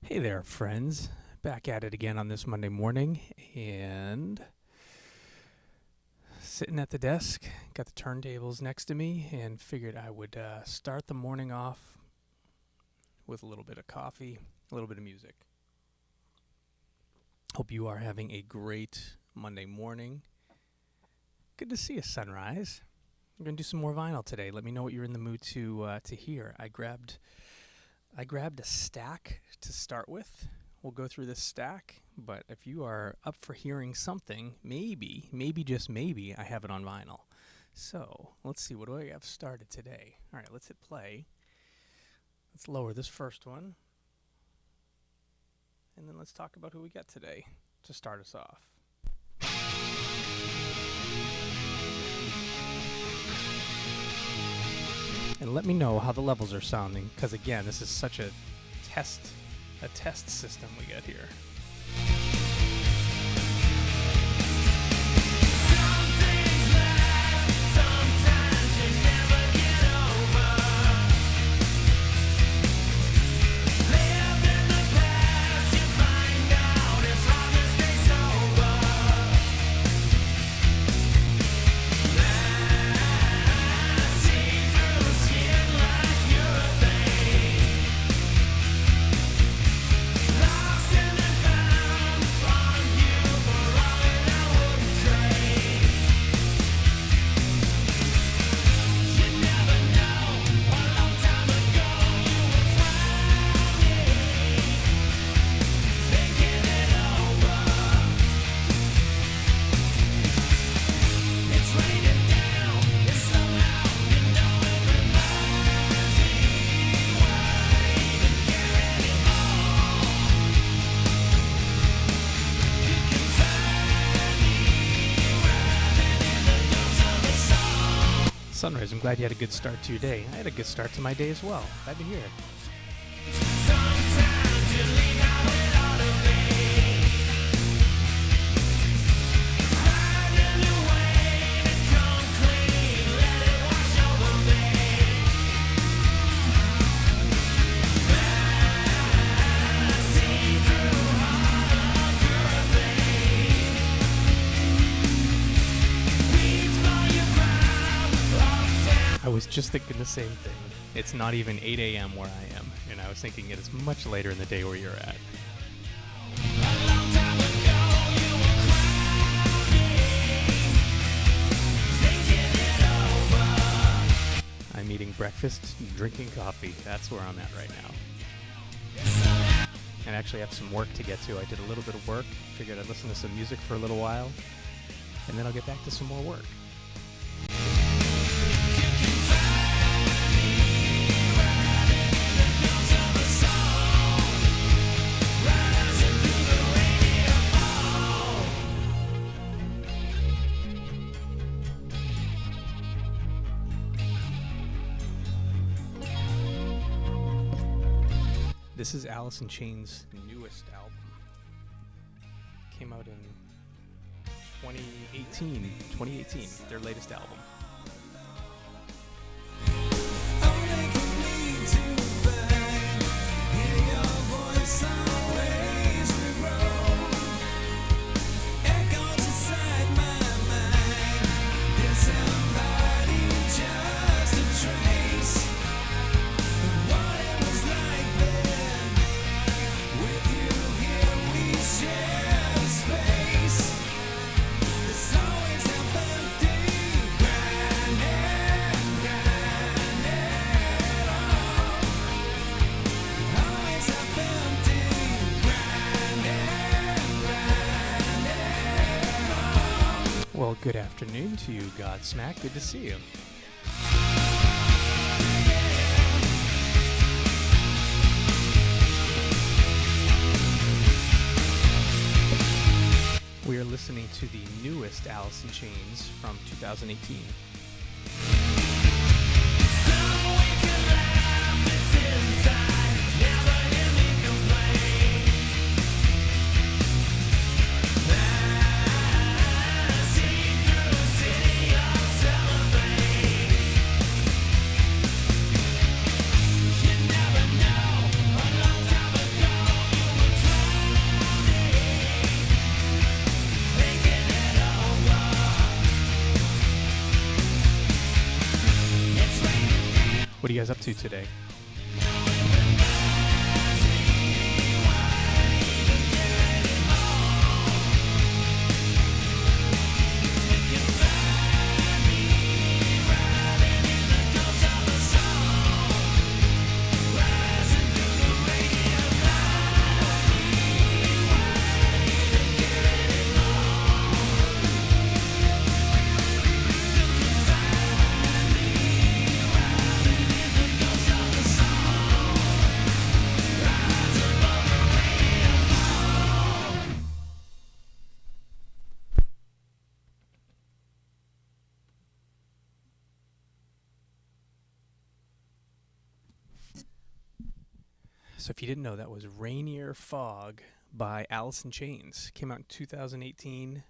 Hey there, friends. Back at it again on this Monday morning and sitting at the desk. Got the turntables next to me and figured I would start the morning off with a little bit of coffee, a little bit of music. Hope you are having a great Monday morning. Good to see a sunrise. We're going to do some more vinyl today. Let me know what you're in the mood to hear. I grabbed a stack to start with. We'll go through this stack, but if you are up for hearing something, maybe, just maybe, I have it on vinyl. So, let's see, what do I have started today? All right, let's hit play. Let's lower this first one. And then let's talk about who we got today to start us off. And let me know how the levels are sounding, because again, this is such a test system we got here. Sunrise, I'm glad you had a good start to your day. I had a good start to my day as well. Glad to hear it. I was just thinking the same thing. It's not even 8 a.m. where I am, and I was thinking it is much later in the day where you're at. I'm eating breakfast, drinking coffee. That's where I'm at right now. And actually have some work to get to. I did a little bit of work, figured I'd listen to some music for a little while, and then I'll get back to some more work. This is Alice in Chains' newest album. Came out in 2018, their latest album. Well, good afternoon to you, Godsmack. Good to see you. We are listening to the newest Alice in Chains from 2018. guys up to today? So if you didn't know, that was Rainier Fog by Alice in Chains. Came out in 2018.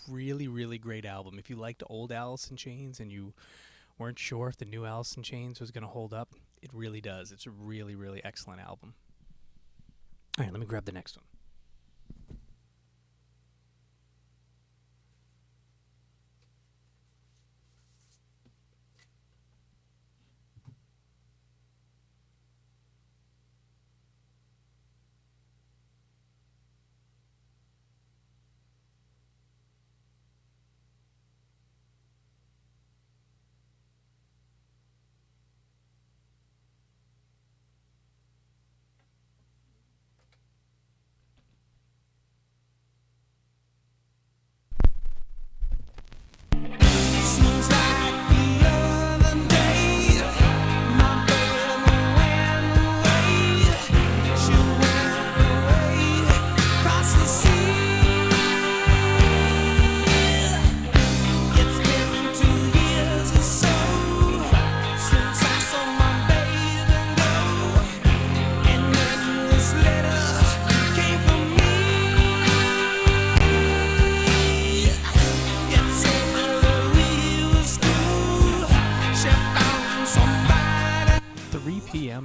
Really, really great album. If you liked old Alice in Chains and you weren't sure if the new Alice in Chains was going to hold up, it really does. It's a really, really excellent album. All right, let me grab the next one.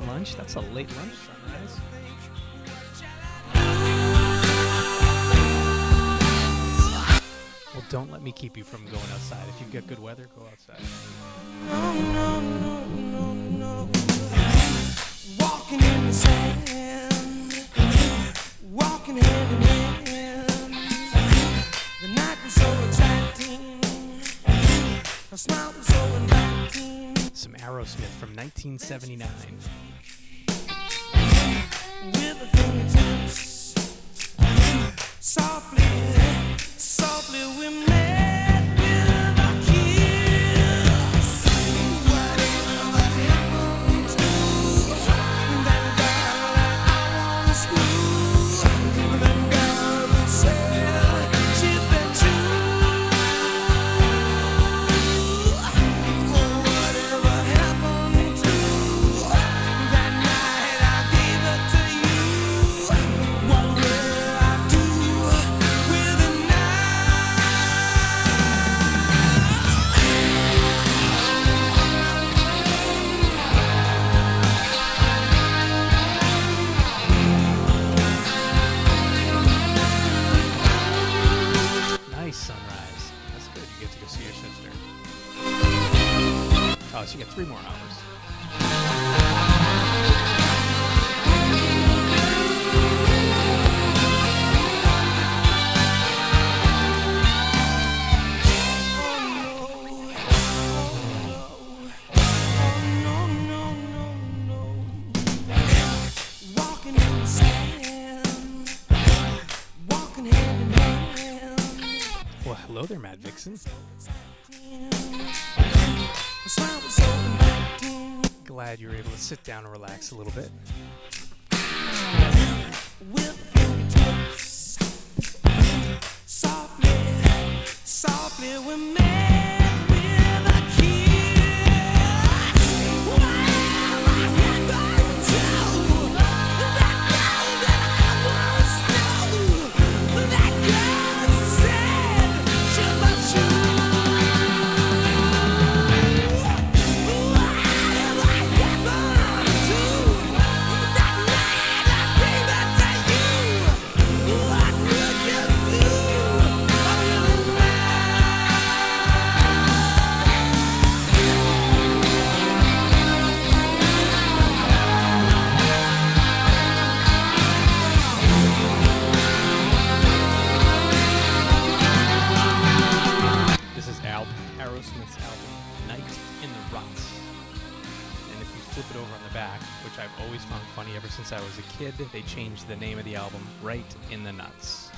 Lunch. That's a late lunch, Sunrise. Well, don't let me keep you from going outside. If you've got good weather, go outside. No. Walking in the sand, walking hand in hand. The night was so exciting, her smile was so inviting. Some Aerosmith from 1979. With the fingertips, softly we met with a kiss. Whatever happened to that girl that I wanna screw? That girl that said she'd been true. Whatever happened to that night I gave it to you? What will I do with it now? Nice Sunrise. That's good. You get to go see your sister. Oh, so you got 3 more hours. No. Walking in the sand, walking hand in hand. Well, hello there, Mad Vixen. Her smile was so inviting. Glad you were able to sit down and relax a little bit. With fingertips, softly we met with a kiss. Whatever happened to that girl that I once knew? That girl said she was true. Whatever happened to that night I gave it to you? funny. Ever since I was a kid, they changed the name of the album Right in the Nuts.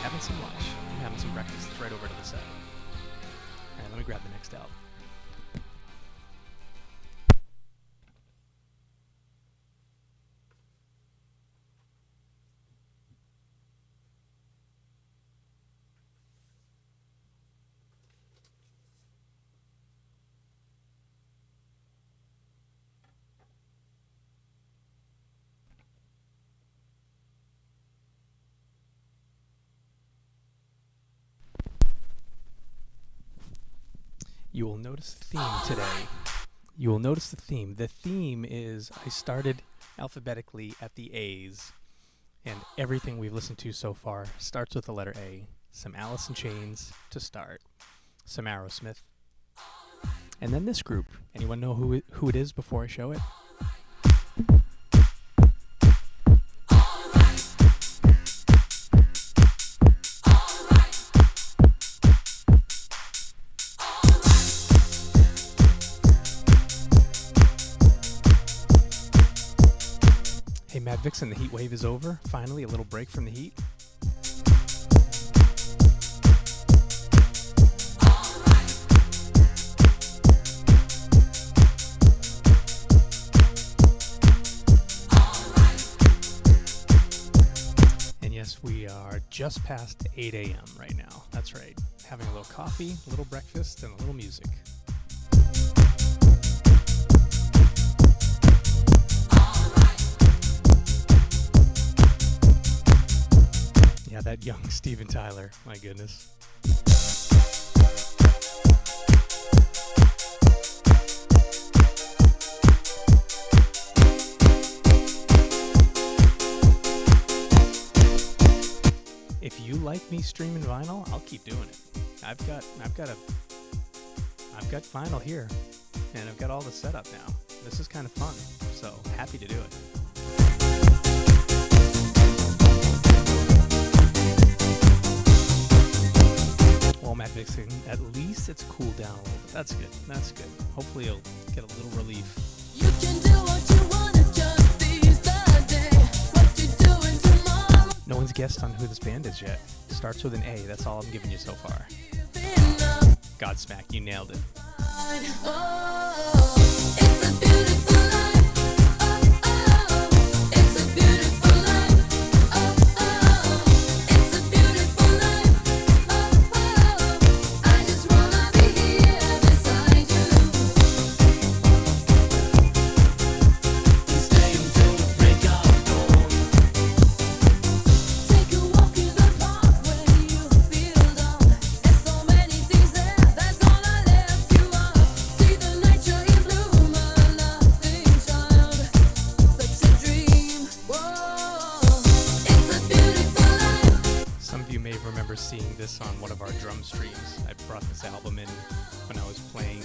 Having some lunch. I'm having some breakfast. It's right over to the side. All right, let me grab the next album. You will notice the theme today. You will notice the theme. The theme is I started alphabetically at the A's, and everything we've listened to so far starts with the letter A. Some Alice in Chains to start, some Aerosmith, and then this group. Anyone know who it is before I show it? Hey, Mad Vixen, the heat wave is over. Finally, a little break from the heat. And yes, we are just past 8 a.m. right now. That's right. Having a little coffee, a little breakfast, and a little music. Yeah, that young Steven Tyler. My goodness. If you like me streaming vinyl, I'll keep doing it. I've got vinyl here, and I've got all the setup now. This is kind of fun, so happy to do it. Well, Matt Vixen, at least it's cooled down a little bit. That's good. That's good. Hopefully you'll get a little relief. You can do what you wanna, just seize the day. What you doing tomorrow? No one's guessed on who this band is yet. Starts with an A. That's all I'm giving you so far. Godsmack, you nailed it. Oh, it's a beautiful life. Oh, oh, it's a beautiful life. Oh, oh, it's a beautiful life. Oh, oh, I just wanna be here beside you. Stay until the break of dawn. Take a walk in the park when you feel down. There's so many things there that's gonna lift you up. See the nature in bloom, a laughing child. Such a dream. Whoa, it's a beautiful life. Some of you may remember seeing this on one of our drum streams. I brought this album in when I was playing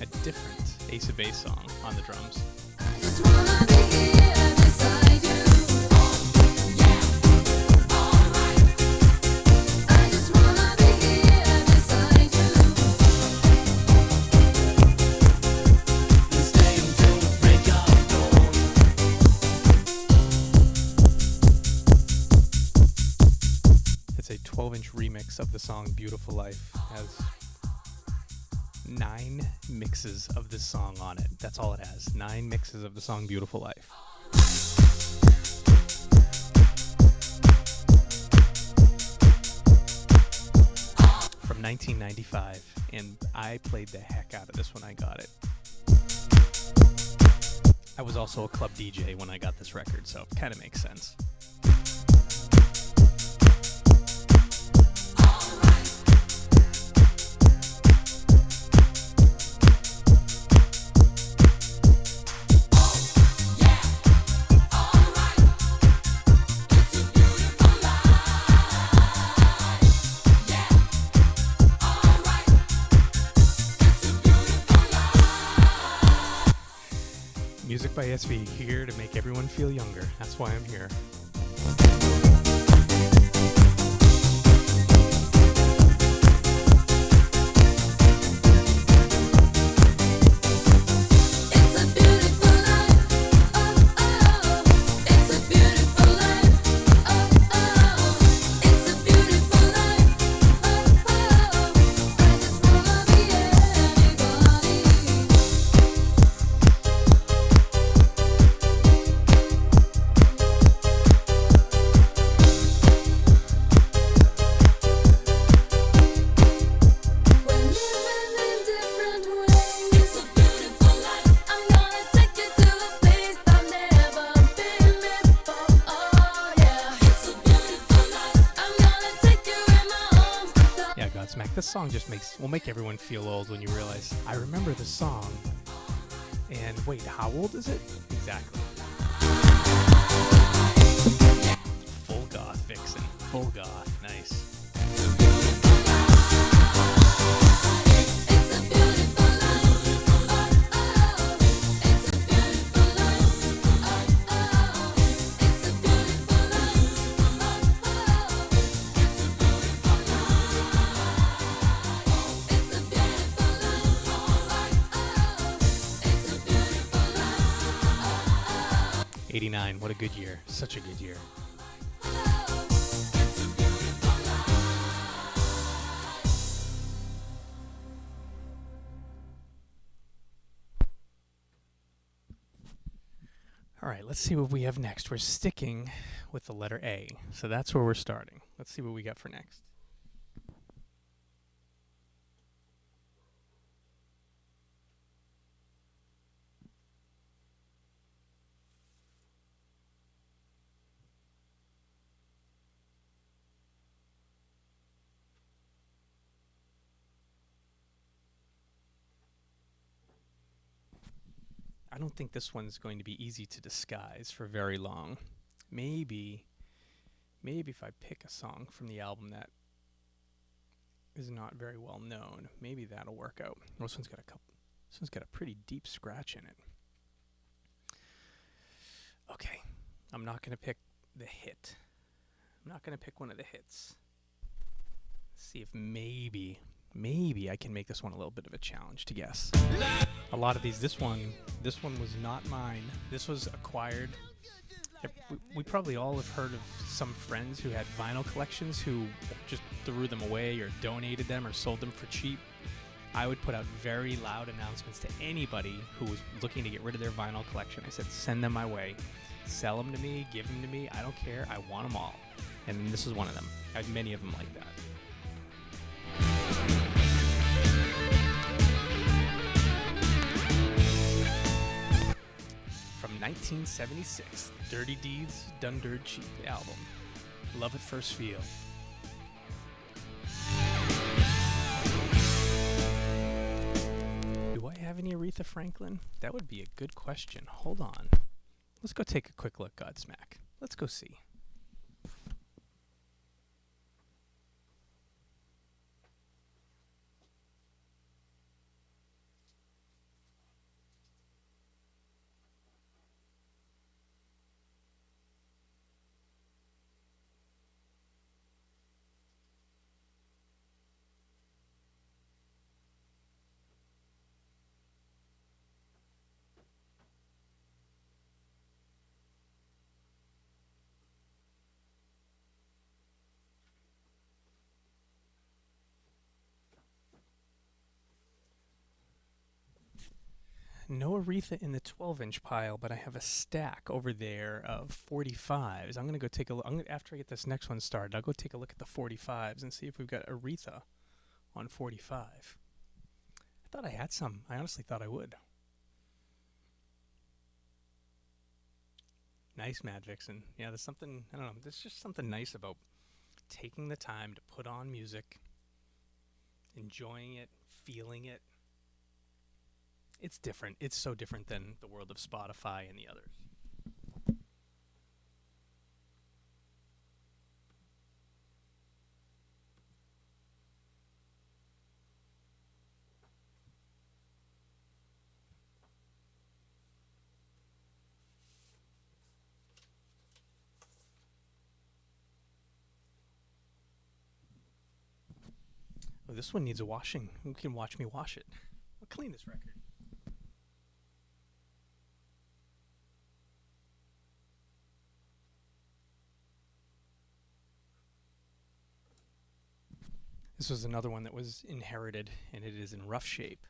a different Ace of Base song on the drums. I just wanna be here beside you. Yeah, alright. I just wanna be here beside you. Stay until the break of dawn. It's a 12-inch remix of the song Beautiful Life. It has 9 mixes of this song on it. That's all it has. 9 mixes of the song Beautiful Life. From 1995, and I played the heck out of this when I got it. I was also a club DJ when I got this record, so it kind of makes sense. Music by SV, here to make everyone feel younger. That's why I'm here. Godsmack, this song just will make everyone feel old when you realize, I remember the song. And wait, how old is it? Exactly. Full goth vixen. Full goth. Nice. It's a beautiful life. It's a beautiful life. It's a beautiful life. It's a beautiful life. 89. What a good year. Such a good year. All right, let's see what we have next. We're sticking with the letter A, so that's where we're starting. Let's see what we got for next. I don't think this one's going to be easy to disguise for very long. Maybe if I pick a song from the album that is not very well known, maybe that'll work out. This one's got a pretty deep scratch in it. Okay, I'm not going to pick the hit. I'm not going to pick one of the hits. See if maybe I can make this one a little bit of a challenge to guess. A lot of these, this one was not mine. This was acquired. We probably all have heard of some friends who had vinyl collections who just threw them away or donated them or sold them for cheap. I would put out very loud announcements to anybody who was looking to get rid of their vinyl collection. I said, send them my way. Sell them to me, give them to me. I don't care. I want them all. And this is one of them. I have many of them like that. From 1976, Dirty Deeds Done Dirt Cheap album, Love at First Feel. Do I have any Aretha Franklin? That would be a good question. Hold on. Let's go take a quick look, Godsmack. Let's go see. No Aretha in the 12-inch pile, but I have a stack over there of 45s. I'm going to go take a look. After I get this next one started, I'll go take a look at the 45s and see if we've got Aretha on 45. I thought I had some. I honestly thought I would. Nice, Mad Vixen. Yeah, there's something, I don't know, there's just something nice about taking the time to put on music, enjoying it, feeling it. It's different. It's so different than the world of Spotify and the others. Oh, this one needs a washing. You can watch me wash it. I'll clean this record. This was another one that was inherited, and it is in rough shape.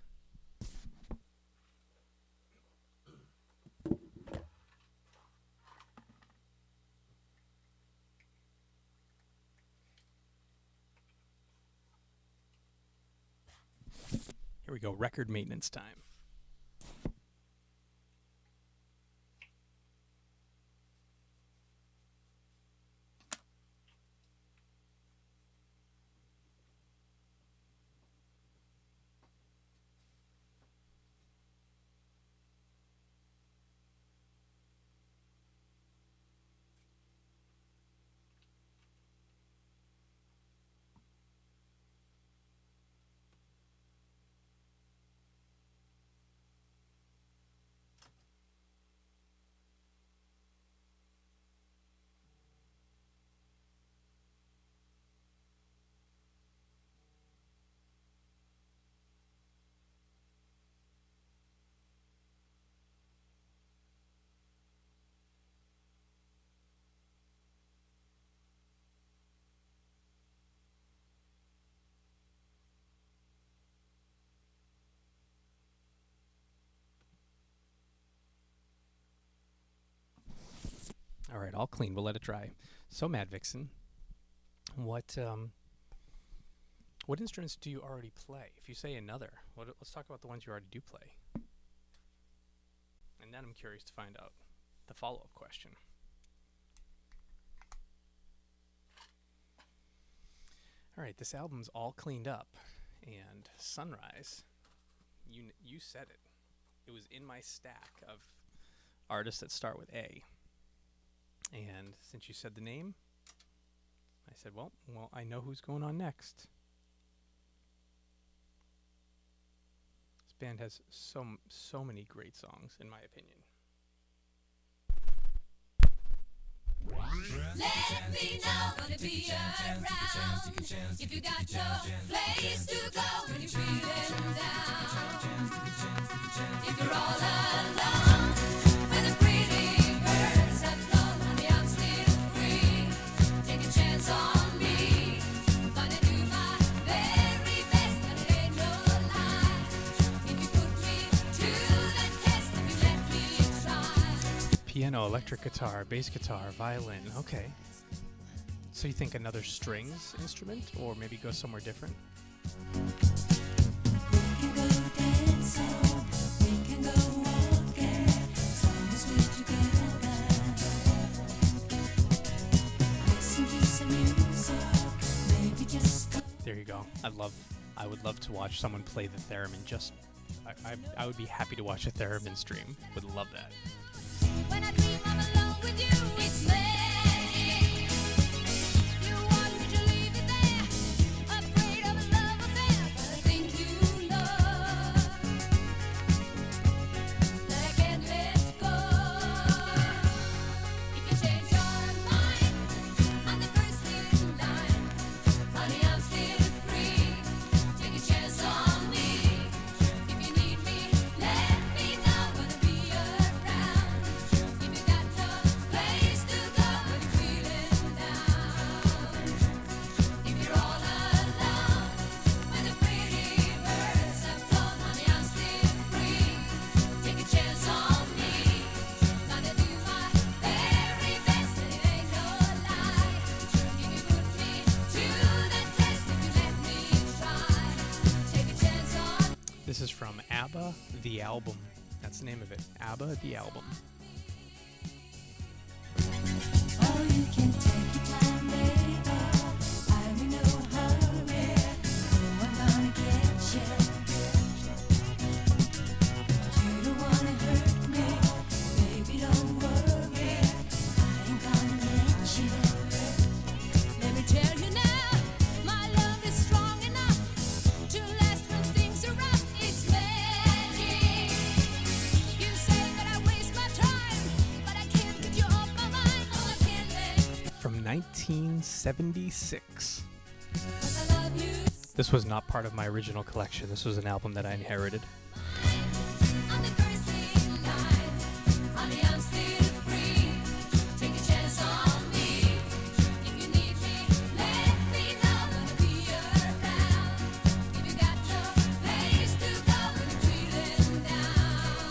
Here we go, record maintenance time. all clean. We'll let it dry. So, Mad Vixen, what instruments do you already play? If you say another, let's talk about the ones you already do play. And then I'm curious to find out the follow-up question. All right, this album's all cleaned up, and Sunrise, you said it. It was in my stack of artists that start with A. And since you said the name, I said, well, I know who's going on next. This band has so many great songs, in my opinion. Let me know, gonna be around. If you got no place to go when you're feeling down. If you're all alone, when the pretty birds have flown, honey, I'm still free. Take a chance on me. Gonna do my very best, and it ain't no lie. If you put me to the test, if you let me try. Piano, electric guitar, bass guitar, violin. Okay. So you think another strings instrument, or maybe go somewhere different? We can go dancing, we can go walking, as long as we're together. Listen to some music, maybe just go. There you go. I would love to watch someone play the theremin. I would be happy to watch a theremin stream. Would love that. When I dream I'm alone with you, it's magic. You want me to leave it there, afraid of a love affair, but I think you know that I can't let go. If you change your mind, I'm the first in line. Honey, I'm still free. Take a chance on me. If you need me, let me know. Gonna be around. If you got no place to go when you're feeling down. If you're all alone, when the pretty birds have flown, honey, I'm still free. Take a chance on me. Gonna do my very best, and it ain't no lie. If you put me to the test, if you let me try. Take a chance on. This is from ABBA, the album. That's the name of it. ABBA, the album. Oh, you can take your time, baby. I'm in no hurry. Oh, I'm gonna get you. You don't wanna hurt me, baby. Don't worry. I ain't gonna let you. Let me tell you now, my love is strong enough to last when things are rough. It's magic. You say that I waste my time, but I can't get you off my mind. Oh, I can't let From 1976. 'cause I love you. This was not part of my original collection. This was an album that I inherited. I'm the first in line. Honey, I'm still free. Take a chance on me. If you need me, let me know. Gonna be around. If you got no place to go when you're feeling down.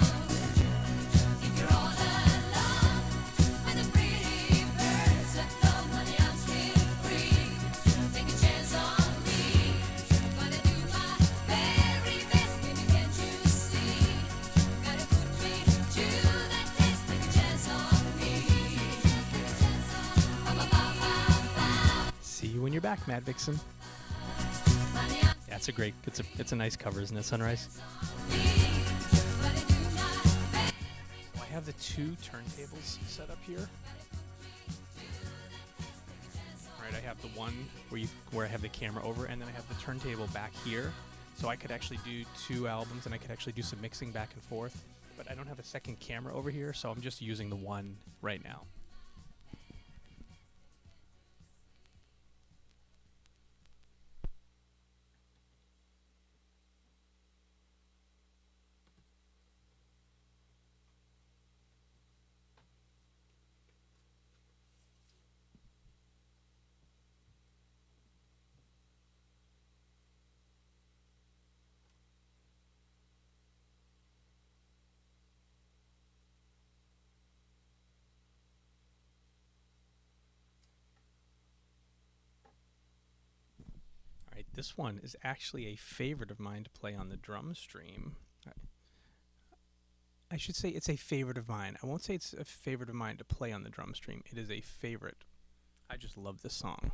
If you're all alone, when the pretty birds have flown, honey, I'm still free. Take a chance on me. Gonna do my very best, baby, can't you see? Gotta put me to the test, take a chance on me. See you when you're back, Mad Vixen. Honey, I'm Yeah, it's a nice cover, isn't it, Sunrise? free. Gotta do my best. So I have the two turntables set up here. Right, I have the one where I have the camera over, and then I have the turntable back here. So I could actually do two albums, and I could actually do some mixing back and forth. But I don't have a second camera over here, so I'm just using the one right now. This one is actually a favorite of mine to play on the drum stream. I should say it's a favorite of mine. I won't say it's a favorite of mine to play on the drum stream. It is a favorite. I just love this song.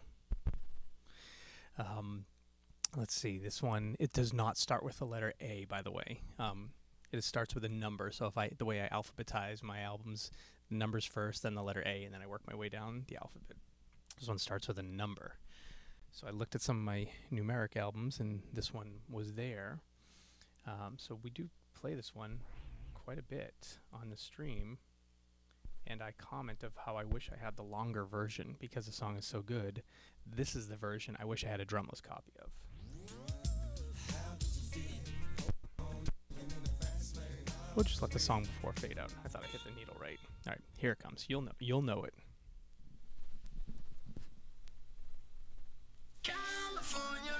Let's see. This one, it does not start with the letter A, by the way. It starts with a number. So the way I alphabetize my albums, numbers first, then the letter A, and then I work my way down the alphabet. This one starts with a number. So I looked at some of my numeric albums, and this one was there. So we do play this one quite a bit on the stream, and I comment of how I wish I had the longer version because the song is so good. This is the version I wish I had a drumless copy of. We'll just let the song before fade out. I thought I hit the needle right. All right, here it comes. You'll know it. California.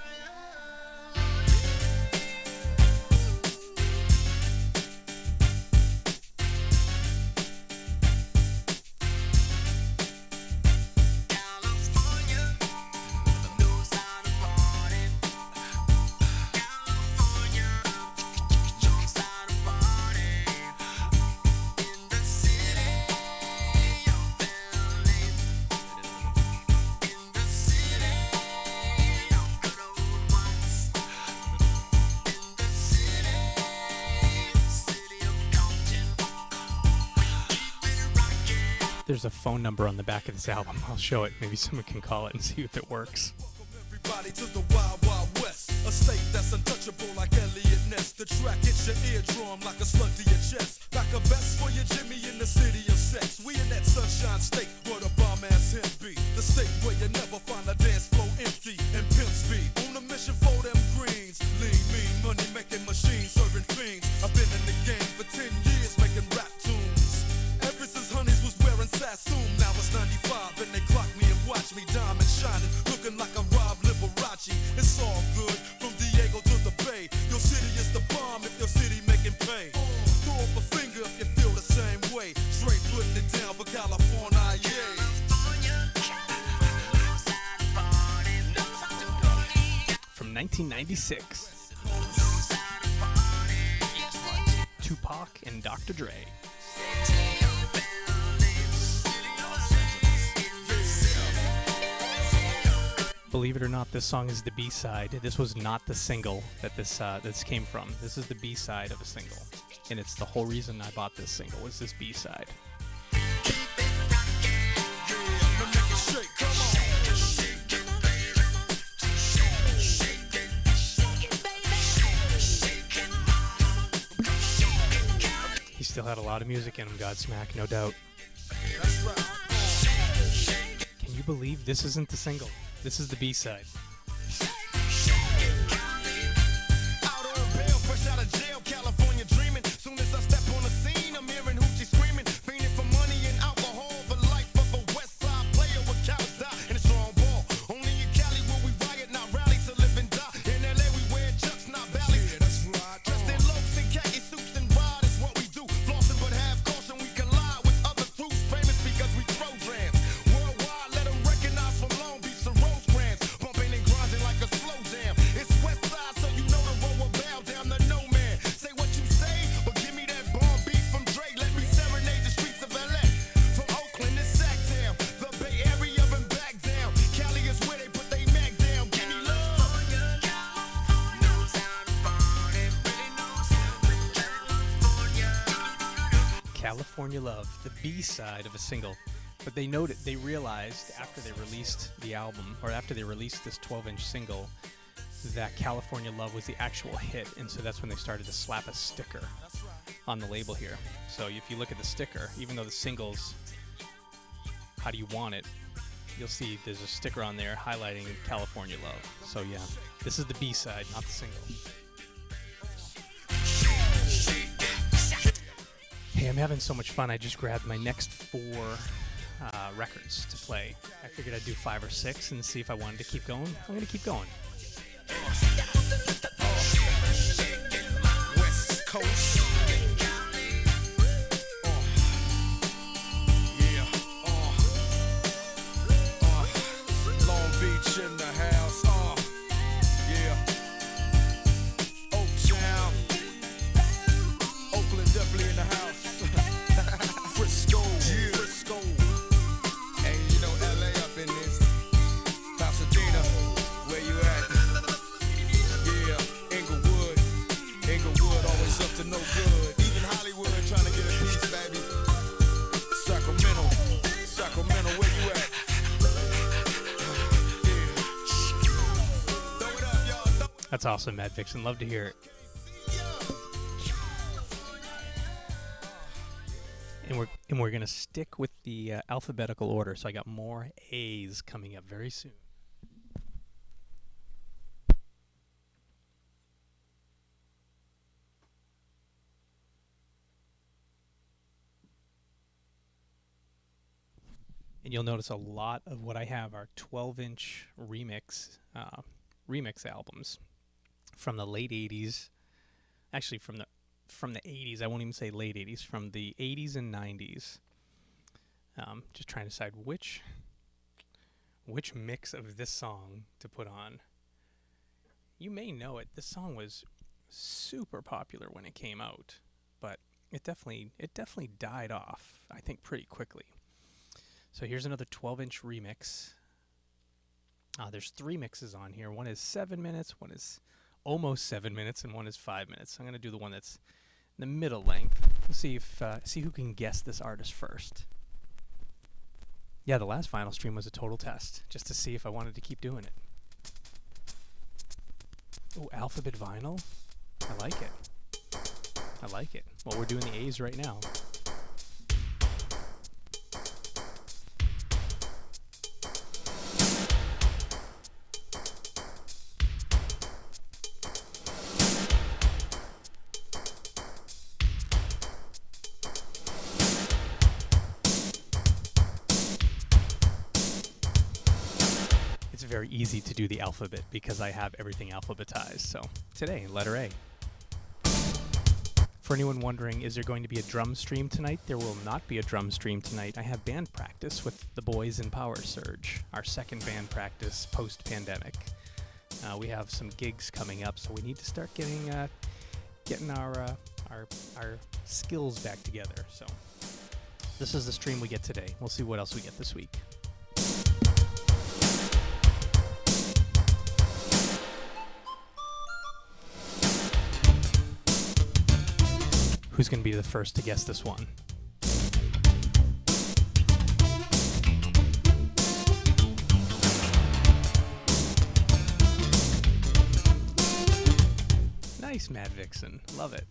There's a phone number on the back of this album. I'll show it. Maybe someone can call it and see if it works. Everybody to the Wild Wild West, a state that's untouchable like Elliot Ness. The track hits your eardrum like a slug to your chest. Like a vest for your Jimmy in the city of sex. We in that sunshine state where the bomb ass him be. The state where you never find a dance floor empty and pimp speed. On a mission for them greens, lean, mean, money making machines, serving fiends. I've been in the game for 10 years making rap tunes. Ever since Honeys was wearing Sassoon, now it's 95 and they clock me and watch me diamond shining, looking like a Rob Liberace. It's all good from Diego to the Bay. Your city is the bomb if your city making pay. Throw up a finger if you feel the same way. Straight putting it down for California, yeah. From 1996, Tupac and Dr. Dre. Believe it or not, this song is the B-side. This was not the single that this came from. This is the B-side of a single, and it's the whole reason I bought this single was this B-side. He still had a lot of music in him, Godsmack, no doubt. Can you believe this isn't the single? This is the B-side. Out on bail, fresh out of jail, California dreaming. Soon as I step on the scene, I'm hearing hoochie screaming. Fiending for money and alcohol, the life of a West Side player with cows die and a strong ball. Only in Cali will we riot, not rally to live and die. In LA we wear chucks, not valleys. Yeah, that's right. Dressed in locs and khaki suits and ride is what we do. Flossing but have caution, we collide with other crews. Famous because we throw drams. Worldwide, let them recognize from Long Beach to Rosecrans. Bumping and grinding like a slow jam. It's West Side, so you know the road will bow down to no man. Say what you say, but give me that bomb beat from Dre. Let me serenade the streets of LA. From Oakland to Sacktown, the Bay Area and back down. Cali is where they put they Mac down. Give me love. California Love, the B-side of a single. But they realized after they released the album, or after they released this 12-inch single, that California Love was the actual hit, and so that's when they started to slap a sticker on the label here. So if you look at the sticker, even though the single's How Do You Want It, you'll see there's a sticker on there highlighting California Love. So yeah, this is the B-side, not the single. Hey, I'm having so much fun. I just grabbed my next 4 records to play. I figured I'd do 5 or 6 and see if I wanted to keep going. I'm going to keep going. West Coast. Long Beach in the house. That's awesome, Mad Vixen. Love to hear it. And we're gonna stick with the alphabetical order. So I got more A's coming up very soon. And you'll notice a lot of what I have are 12-inch remix albums from the late 80s. Actually, from the 80s. I won't even say late 80s. From the 80s and 90s. Just trying to decide which mix of this song to put on. You may know it. This song was super popular when it came out, but it definitely died off, I think, pretty quickly. So here's another 12-inch remix. There's 3 mixes on here. One is 7 minutes, one is almost 7 minutes, and one is 5 minutes. I'm going to do the one that's in the middle length. We'll see who can guess this artist first. Yeah, the last vinyl stream was a total test, just to see if I wanted to keep doing it. Oh, alphabet vinyl? I like it. Well, we're doing the A's right now. It's very easy to do the alphabet because I have everything alphabetized. So today, letter A. For anyone wondering, is there going to be a drum stream tonight? There will not be a drum stream tonight. I have band practice with the boys in Power Surge, our second band practice post-pandemic. We have some gigs coming up, so we need to start getting our skills back together. So this is the stream we get today. We'll see what else we get this week. Who's going to be the first to guess this one? Nice, Mad Vixen. Love it.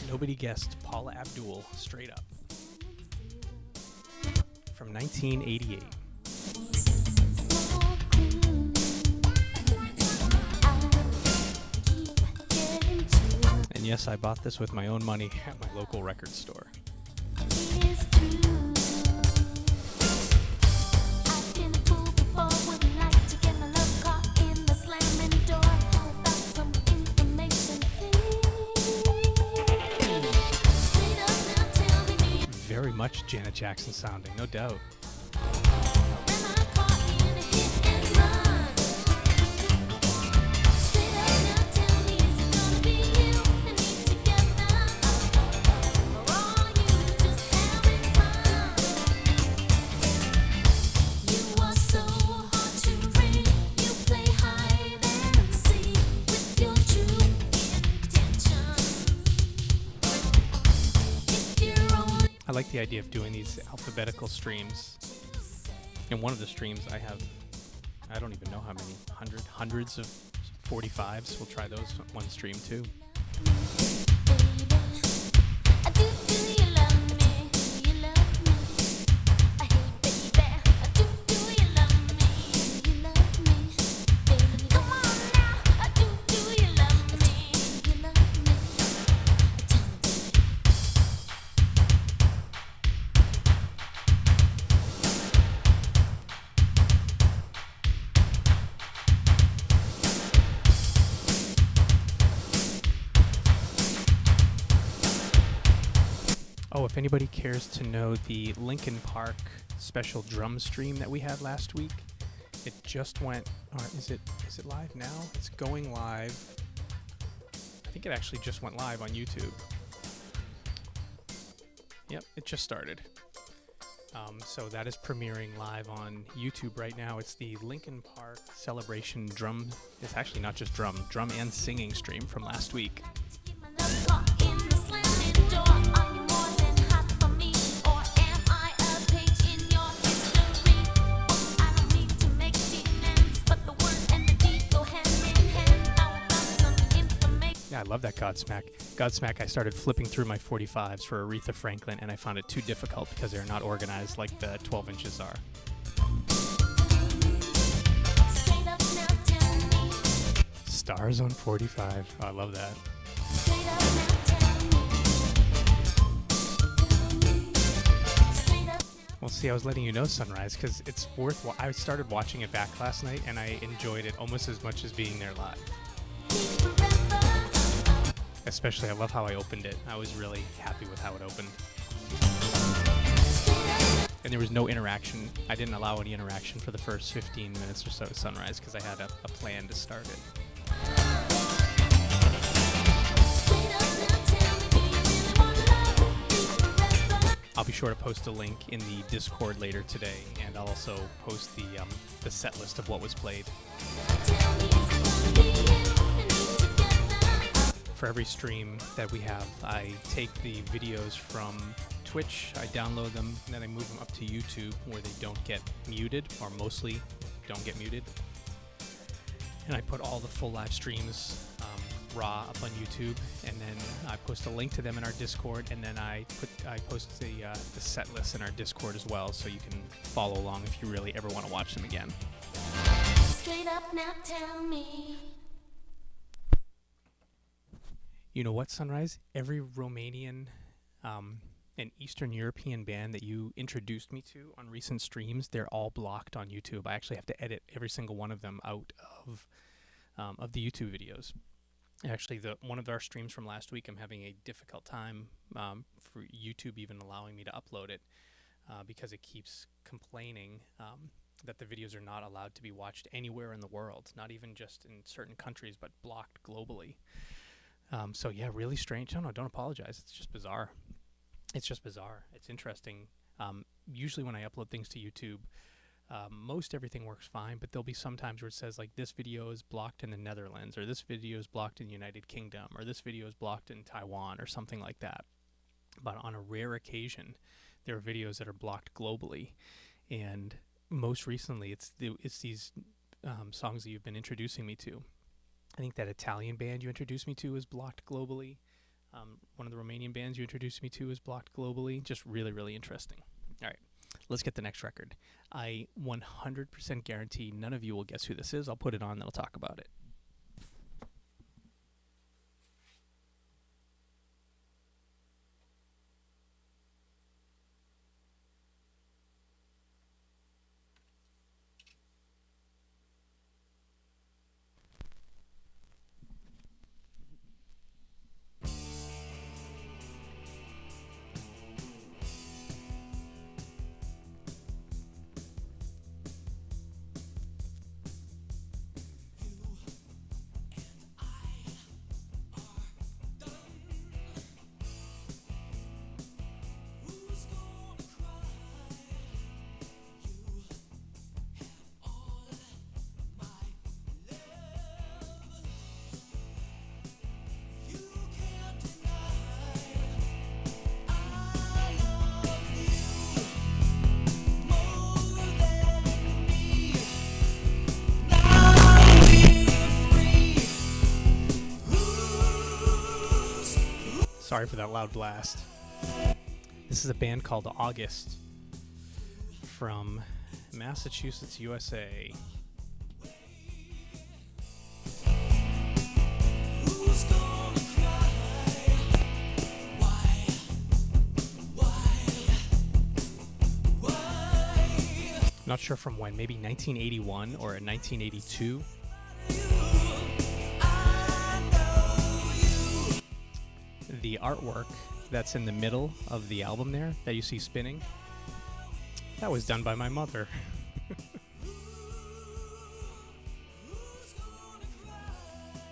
Nobody guessed Paula Abdul, Straight Up. From 1988. And yes, I bought this with my own money at my local record store. Very much Janet Jackson sounding, no doubt. the idea of doing these alphabetical streams. In one of the streams, I don't even know how many, hundreds of 45s. We'll try those one stream too. Oh, if anybody cares to know the Linkin Park special drum stream that we had last week, it just went, or is it live now? It's going live. I think it actually just went live on YouTube. Yep, it just started. So that is premiering live on YouTube right now. It's the Linkin Park Celebration drum. It's actually not just drum and singing stream from last week. Yeah, I love that Godsmack. Godsmack, I started flipping through my 45s for Aretha Franklin, and I found it too difficult because they're not organized like the 12 inches are. Stars on 45. Oh, I love that. Well, see, I was letting you know, Sunrise, because it's worth. I started watching it back last night, and I enjoyed it almost as much as being there live. Especially, I love how I opened it. I was really happy with how it opened. And there was no interaction. I didn't allow any interaction for the first 15 minutes or so of Sunrise because I had a plan to start it. I'll be sure to post a link in the Discord later today, and I'll also post the set list of what was played. For every stream that we have, I take the videos from Twitch, I download them, and then I move them up to YouTube where they don't get muted, or mostly don't get muted. And I put all the full live streams raw up on YouTube, and then I post a link to them in our Discord, and then I post the set list in our Discord as well, so you can follow along if you really ever want to watch them again. Straight up now, tell me. You know what, Sunrise? Every Romanian and Eastern European band that you introduced me to on recent streams, they're all blocked on YouTube. I actually have to edit every single one of them out of the YouTube videos. Actually, one of our streams from last week, I'm having a difficult time for YouTube even allowing me to upload it because it keeps complaining that the videos are not allowed to be watched anywhere in the world, not even just in certain countries, but blocked globally. So yeah, really strange. No, don't apologize. It's just bizarre. It's interesting. Usually when I upload things to YouTube, most everything works fine, but there'll be some times where it says like this video is blocked in the Netherlands, or this video is blocked in the United Kingdom, or this video is blocked in Taiwan, or something like that. But on a rare occasion, there are videos that are blocked globally. And most recently, it's these songs that you've been introducing me to. I think that Italian band you introduced me to is blocked globally. One of the Romanian bands you introduced me to is blocked globally. Just really, really interesting. All right, let's get the next record. I 100% guarantee none of you will guess who this is. I'll put it on, then I'll talk about it. Sorry for that loud blast. This is a band called August from Massachusetts, USA. Who's gonna cry? Why? Not sure from when, maybe 1981 or 1982. The artwork that's in the middle of the album there that you see spinning, that was done by my mother.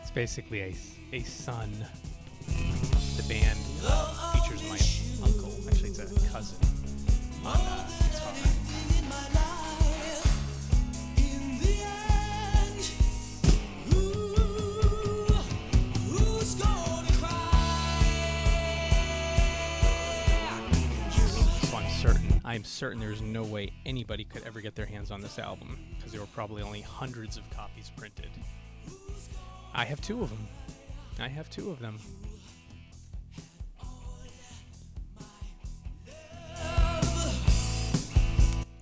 It's basically a son. The band features my uncle. Actually, it's a cousin on guitar. In my life, in the end, who's gonna cry? So I'm certain there's no way anybody could ever get their hands on this album because there were probably only hundreds of copies printed. I have two of them.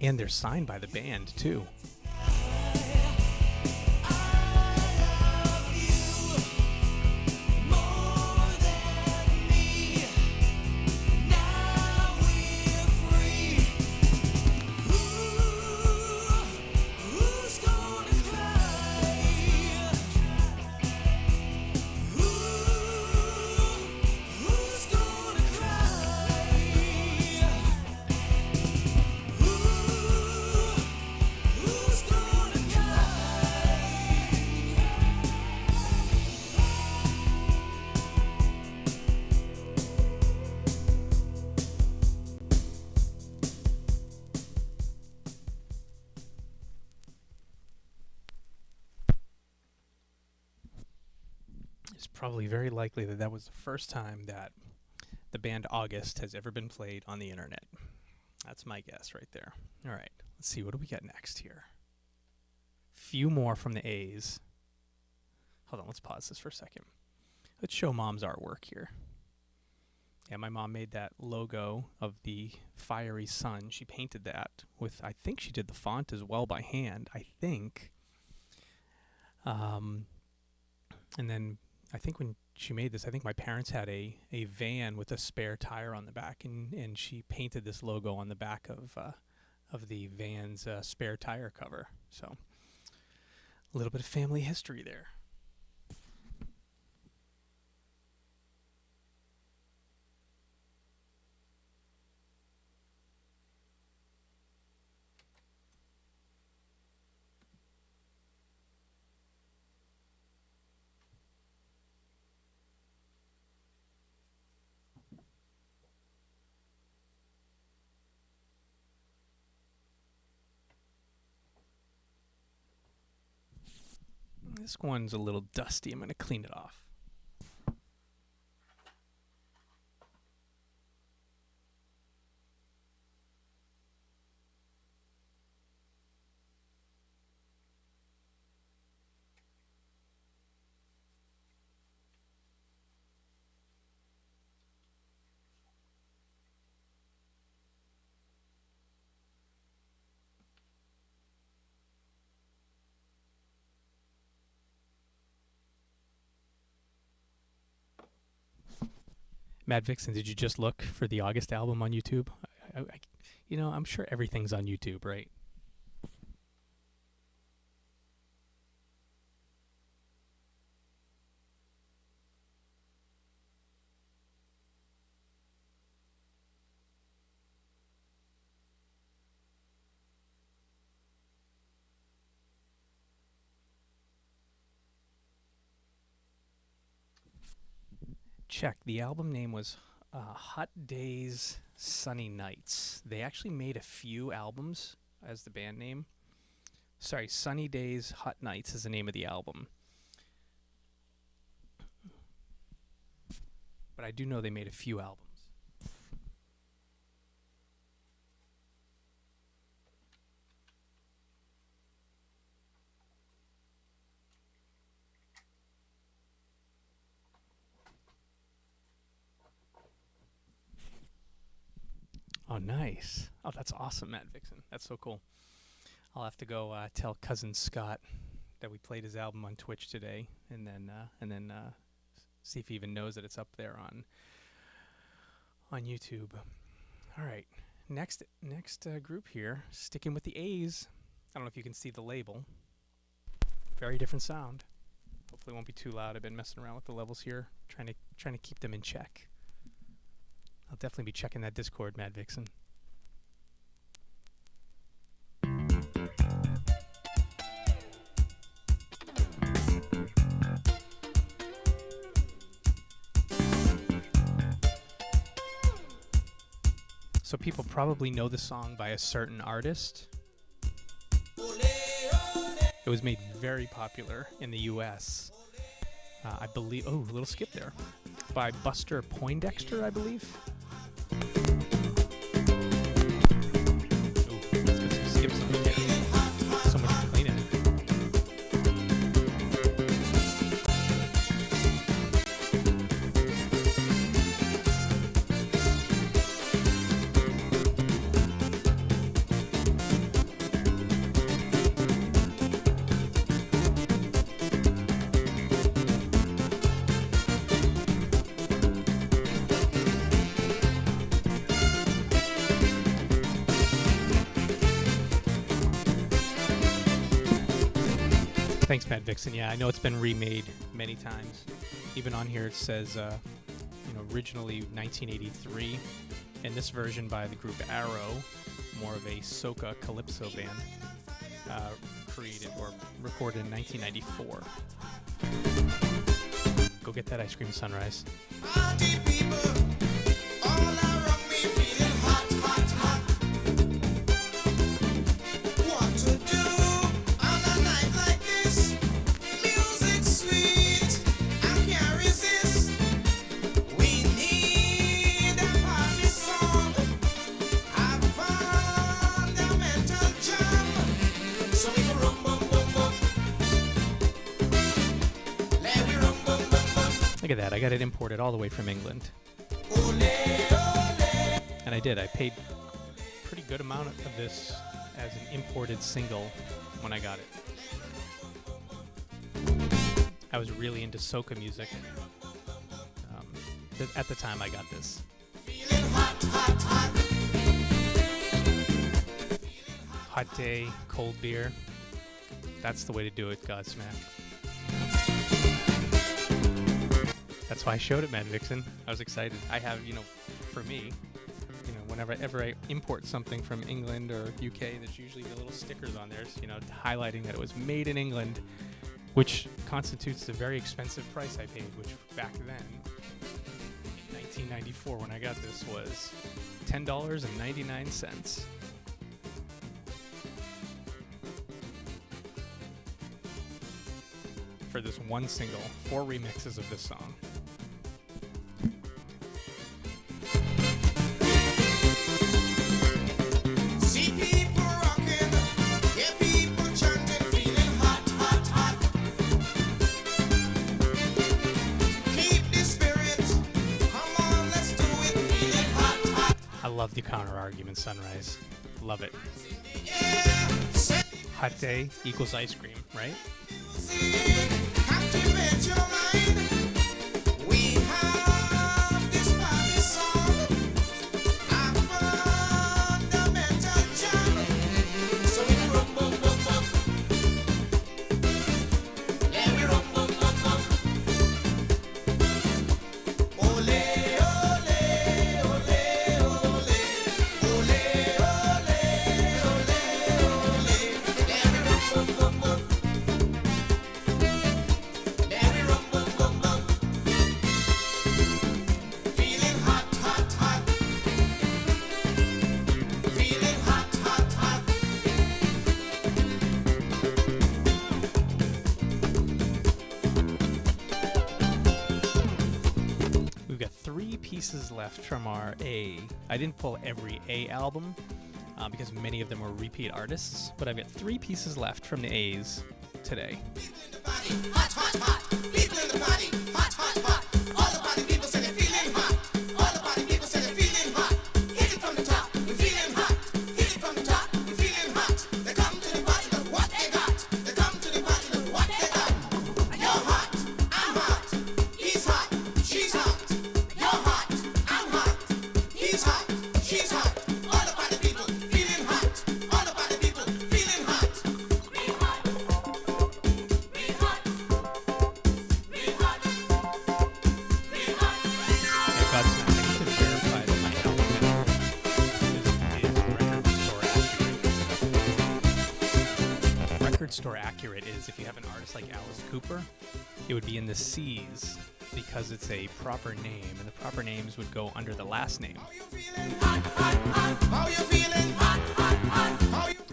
And they're signed by the band too. More than me. Now we're free. Who's gonna cry? Who's gonna cry? Who's gonna cry? It's probably very likely that that was the first time that the band August has ever been played on the internet. That's my guess right there. All right, let's see. What do we got next here? Few more from the A's. Hold on, let's pause this for a second. Let's show Mom's artwork here. Yeah, my mom made that logo of the fiery sun. She painted that with, I think she did the font as well by hand, I think. And then I think when she made this, I think my parents had a van with a spare tire on the back, and she painted this logo on the back of the van's spare tire cover. So a little bit of family history there. This one's a little dusty. I'm going to clean it off. Mad Vixen, did you just look for the August album on YouTube? I'm sure everything's on YouTube, right? Check. The album name was Hot Days, Sunny Nights. They actually made a few albums as the band name. Sorry, Sunny Days, Hot Nights is the name of the album. But I do know they made a few albums. Oh, nice. Oh, that's awesome, Matt Vixen. That's so cool. I'll have to go tell cousin Scott that we played his album on Twitch today, and then see if he even knows that it's up there on YouTube. All right, next group here, sticking with the A's. I don't know if you can see the label. Very different sound. Hopefully, it won't be too loud. I've been messing around with the levels here, trying to keep them in check. I'll definitely be checking that Discord, Mad Vixen. So people probably know the song by a certain artist. It was made very popular in the U.S. I believe. Oh, a little skip there. By Buster Poindexter, I believe. Ooh, let's get some skips on here. So much complaining. Thanks, Matt Vixen. Yeah, I know it's been remade many times. Even on here it says, originally 1983. And this version by the group Arrow, more of a soca calypso band, created or recorded in 1994. Go get that ice cream, Sunrise. Party people all around me feeling hot, hot, hot. What to do on a night like this? Music sweet, I can't resist. We need a party song. Have fundamental jam. So we go rum bum bum bum. Let me rum bum bum bum. Look at that. I got it imported all the way from England. And I did. I paid a pretty good amount of this as an imported single when I got it. I was really into soca music at the time I got this. Hot day, cold beer. That's the way to do it, Godsmack. That's why I showed it, Mad Vixen. I was excited. I have, for me, whenever I import something from England or UK, there's usually the little stickers on there, highlighting that it was made in England, which constitutes the very expensive price I paid, which back then, in 1994, when I got this, was $10.99. For this one single, 4 remixes of this song. See people rocking, hear people chanting, feeling hot, hot, hot. Keep the spirit, come on, let's do it, feeling hot, hot. I love the counter argument, Sunrise. Love it. Yeah, set Hot day equals ice cream, right? music, captivate your mind. We have this party song, a fundamental jam. So we rum bum bum bum. Yeah, we rum bum bum bum. Ole, ole, ole, ole. Ole, ole, ole, ole. Yeah, we rum bum bum bum. Yeah, we rum bum bum bum. Feeling hot, hot, hot. Feeling hot, hot, hot. We've got 3 pieces left from our A. I didn't pull every A album because many of them were repeat artists, but I've got 3 pieces left from the A's today. People in the body, hot, hot, hot. People in the body, hot, hot, hot. All the body people say they're feeling hot. All the body people say they're feeling hot. Hit it from the top, we have an artist like Alice Cooper, it would be in the C's because it's a proper name, and the proper names would go under the last name.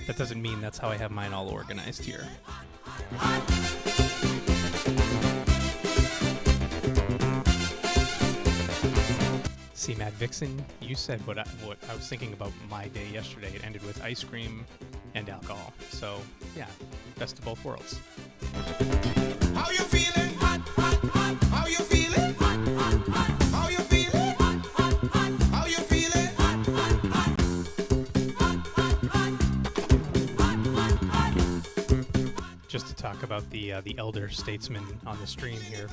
That doesn't mean that's how I have mine all organized here. See, Matt Vixen, you said what I was thinking about my day yesterday. It ended with ice cream and alcohol. So, yeah, best of both worlds. How you feeling? How you feeling? How you feeling? How you feeling? Just to talk about the elder statesman on the stream here.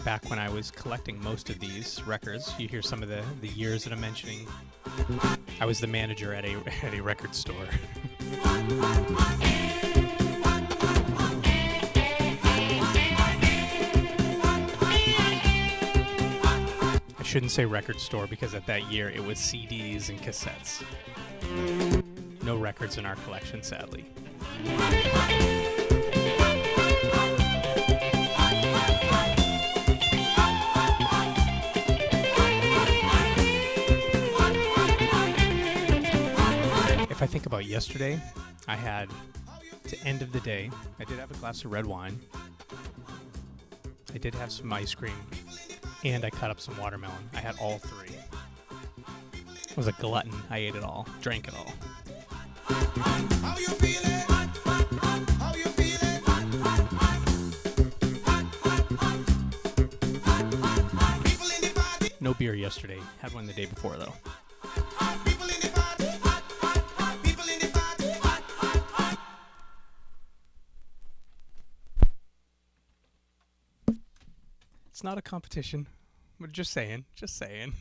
Back when I was collecting most of these records, you hear some of the years that I'm mentioning. I was the manager at a record store. I shouldn't say record store because at that year it was CDs and cassettes. No records in our collection, sadly. If I think about yesterday, I had, to end of the day, I did have a glass of red wine. I did have some ice cream. And I cut up some watermelon. I had all three. I was a glutton. I ate it all. Drank it all. How you feeling? How you feeling? People in the party. No beer yesterday. Had one the day before, though. People in the party. People in the party. It's not a competition. But just saying. Just saying.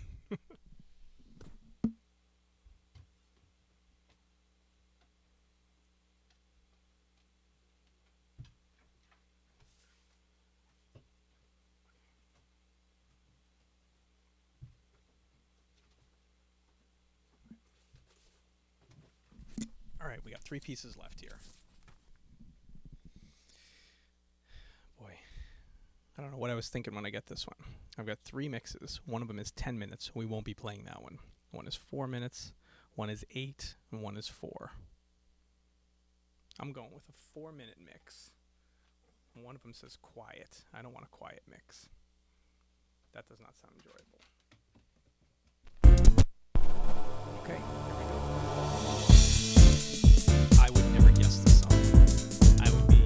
All right, we got 3 pieces left here. Boy, I don't know what I was thinking when I get this one. I've got 3 mixes. One of them is 10 minutes. We won't be playing that one. One is 4 minutes, one is 8, and one is 4. I'm going with a 4-minute mix. One of them says quiet. I don't want a quiet mix. That does not sound enjoyable. Okay, here we go. I would never guess this song. I would be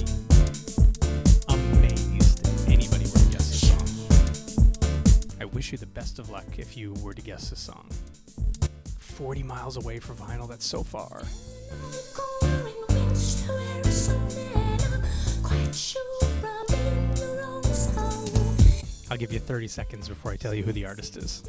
amazed if anybody were to guess this song. I wish you the best of luck if you were to guess this song. 40 miles away from vinyl, that's so far. I'll give you 30 seconds before I tell you who the artist is.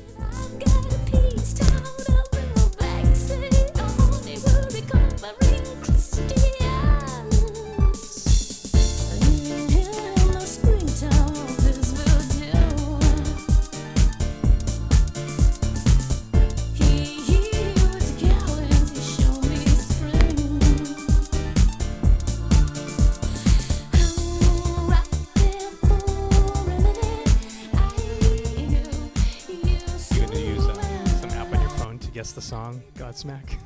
You gonna use some app on your phone to guess the song, Godsmack?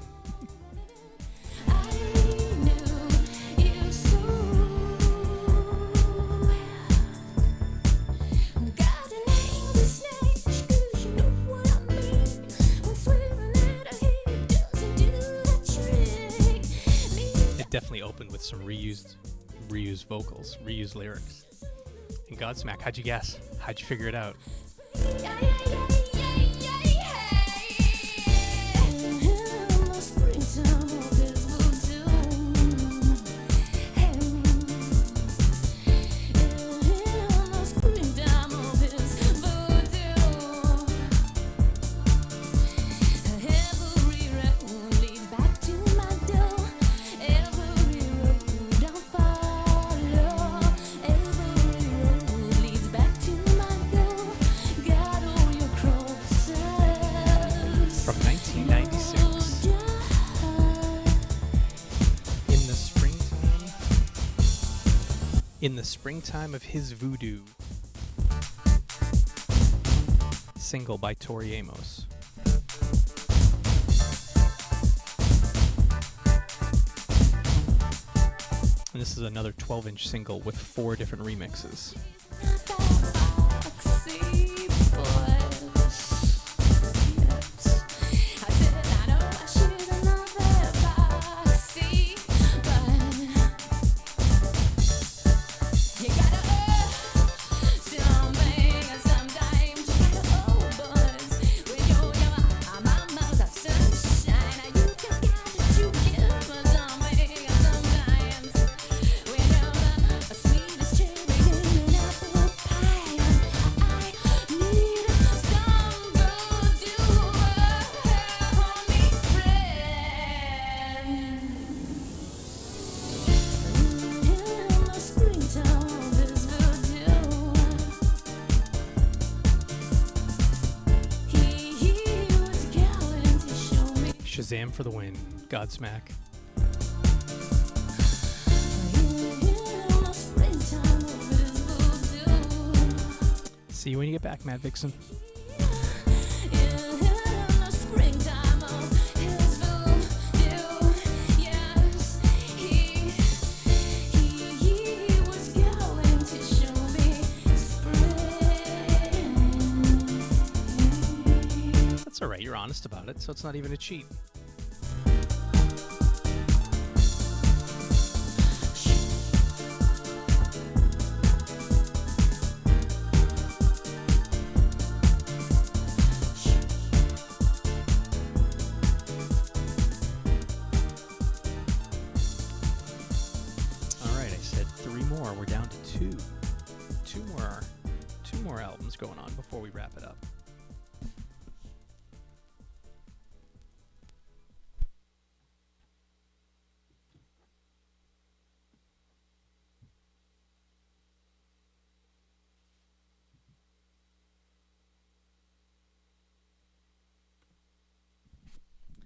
It definitely opened with some reused vocals, reused lyrics. And Godsmack, how'd you guess? How'd you figure it out? From 1996. In the Springtime of His Voodoo, single by Tori Amos. And this is another 12-inch single with 4 different remixes. Shazam for the win. Godsmack. See you when you get back, Mad Vixen. That's alright, you're honest about it, so it's not even a cheat. Alright, I said 3 more. We're down to 2. Two more albums going on before we wrap it up.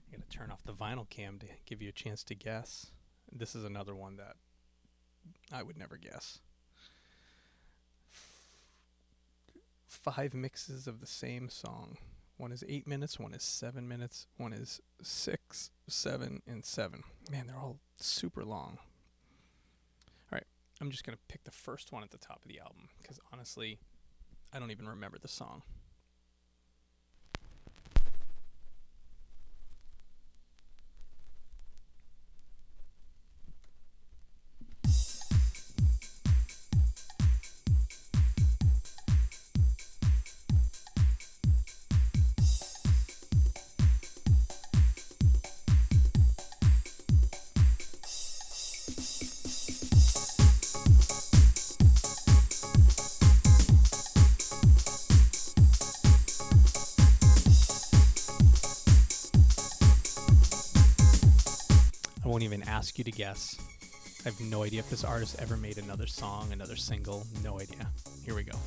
I'm going to turn off the vinyl cam to give you a chance to guess. This is another one that I would never guess. 5 mixes of the same song. One is 8 minutes, one is 7 minutes, one is 6, 7, and 7. Man, they're all super long. Alright, I'm just going to pick the first one at the top of the album, because honestly, I don't even remember the song. I won't even ask you to guess. I have no idea if this artist ever made another song, another single. No idea. Here we go.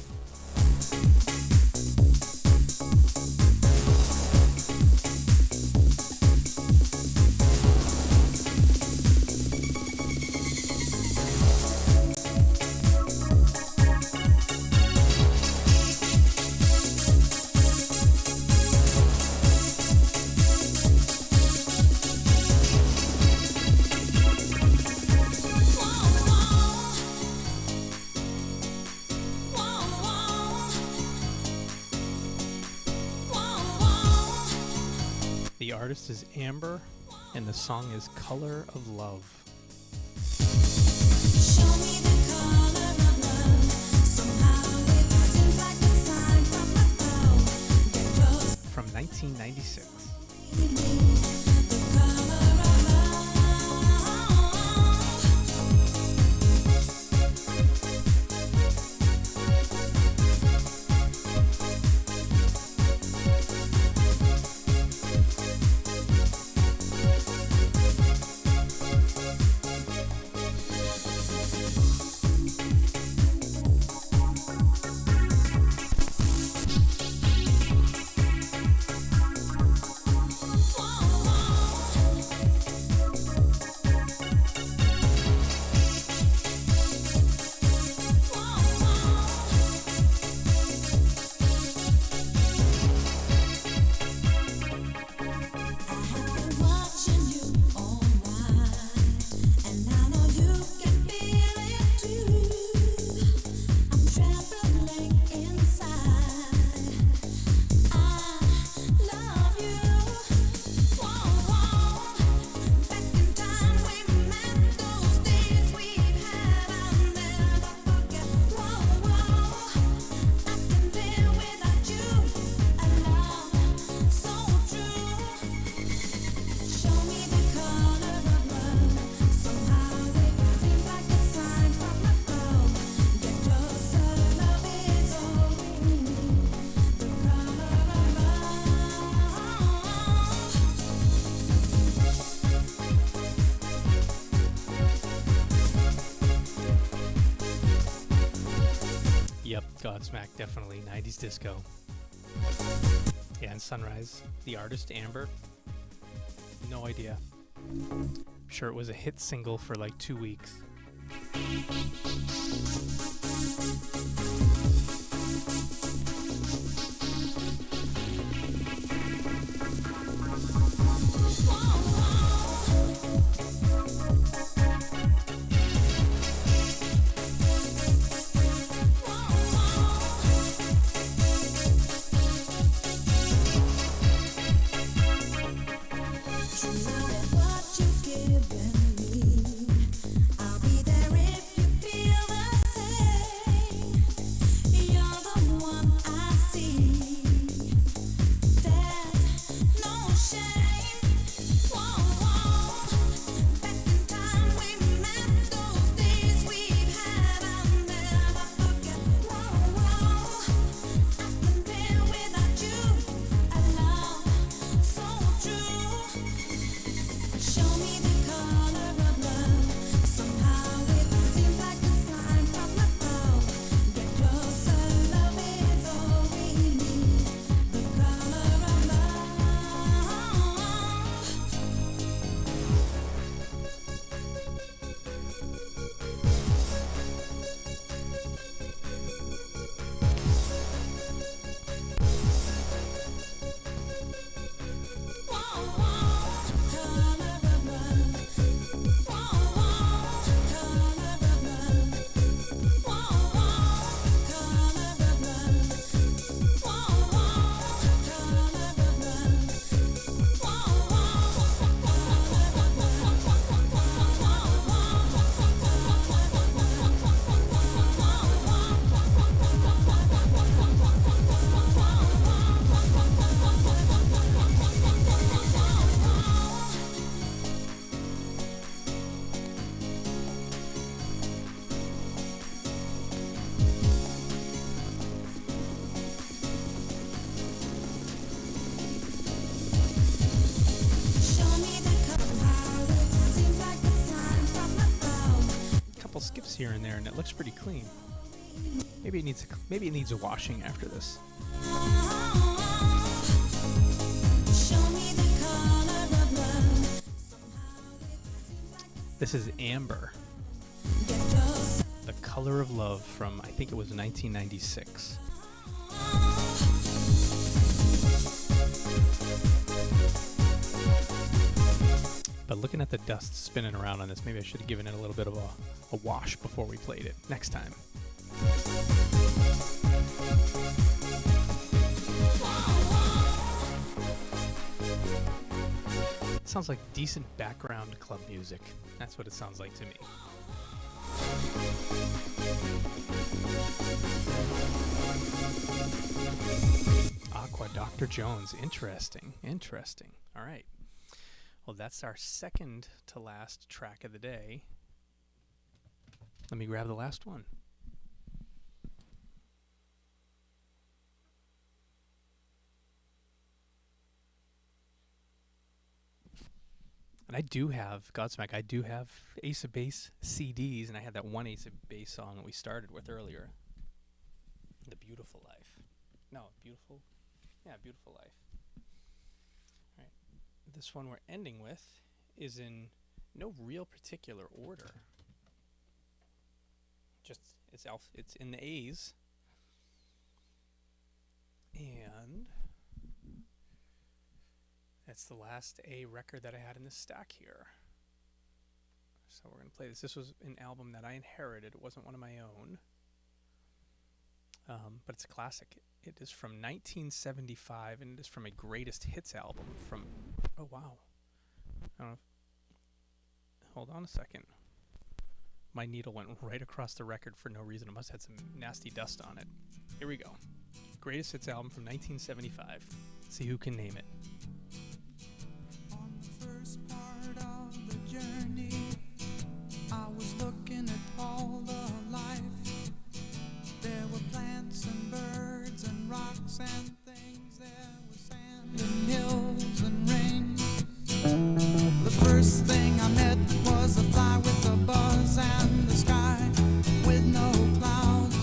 The artist is Amber, and the song is Color of Love. From 1996. Yep, Godsmack, definitely 90s disco. Yeah, and Sunrise, the artist Amber, no idea. I'm sure it was a hit single for like 2 weeks. What you've given me, I'll be there if you feel the same. You're the one I see. There's no shame. Back in time we met, those days we've had, I'll never forget. I couldn't bear without you. A love so true. Show me the color of love. Somehow it seems like a sign from above. Get closer, love is all we need. The color of love. Show me the color. How it seems like a sign from above. Couple skips here and there, and it looks pretty clean. Maybe it needs a washing after this. Show me the color of love. This is Amber, Get closer. The Color of Love from, I think it was 1996. But looking at the dust spinning around on this, maybe I should have given it a little bit of a wash before we played it. Next time. Sounds like decent background club music. That's what it sounds like to me. Aqua, Dr. Jones. Interesting. Interesting. All right. Well, that's our second to last track of the day. Let me grab the last one. And I do have, Godsmack, I do have Ace of Base CDs, and I had that one Ace of Base song that we started with earlier. The Beautiful Life. No, Beautiful? Yeah, Beautiful Life. All right. This one we're ending with is in no real particular order. Just, it's in the A's. And it's the last A record that I had in this stack here. So we're going to play this. This was an album that I inherited. It wasn't one of my own. But it's a classic. It is from 1975, and it is from a greatest hits album from... Oh, wow. I don't know. Hold on a second. My needle went right across the record for no reason. It must have had some nasty dust on it. Here we go. Greatest hits album from 1975. See who can name it. On the first part of the journey, I was looking at all the life. There were plants and birds and rocks and things. There was sand and hills and rain. The first thing I met was a fly with a buzz and the sky with no clouds.